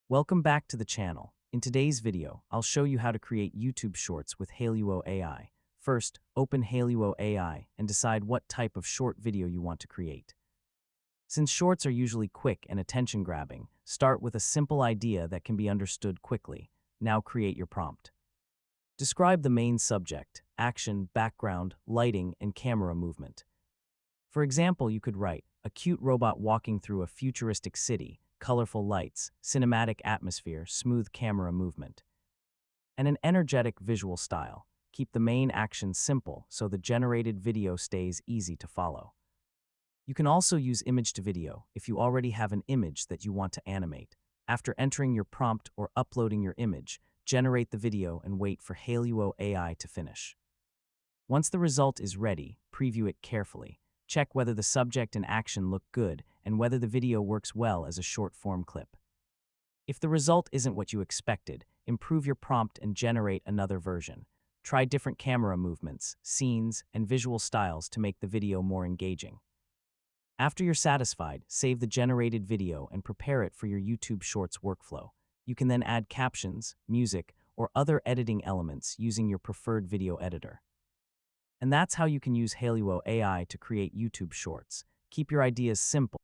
Welcome back to the channel. In today's video, I'll show you how to create YouTube Shorts with Hailuo AI. First, open Hailuo AI and decide what type of short video you want to create. Since shorts are usually quick and attention-grabbing, start with a simple idea that can be understood quickly. Now create your prompt. Describe the main subject, action, background, lighting, and camera movement. For example, you could write, a cute robot walking through a futuristic city, colorful lights, cinematic atmosphere, smooth camera movement. And an energetic visual style. Keep the main action simple so the generated video stays easy to follow. You can also use image to video if you already have an image that you want to animate. After entering your prompt or uploading your image, generate the video and wait for Hailuo AI to finish. Once the result is ready, preview it carefully. Check whether the subject and action look good and whether the video works well as a short-form clip. If the result isn't what you expected, improve your prompt and generate another version. Try different camera movements, scenes, and visual styles to make the video more engaging. After you're satisfied, save the generated video and prepare it for your YouTube Shorts workflow. You can then add captions, music, or other editing elements using your preferred video editor. And that's how you can use Hailuo AI to create YouTube Shorts. Keep your ideas simple.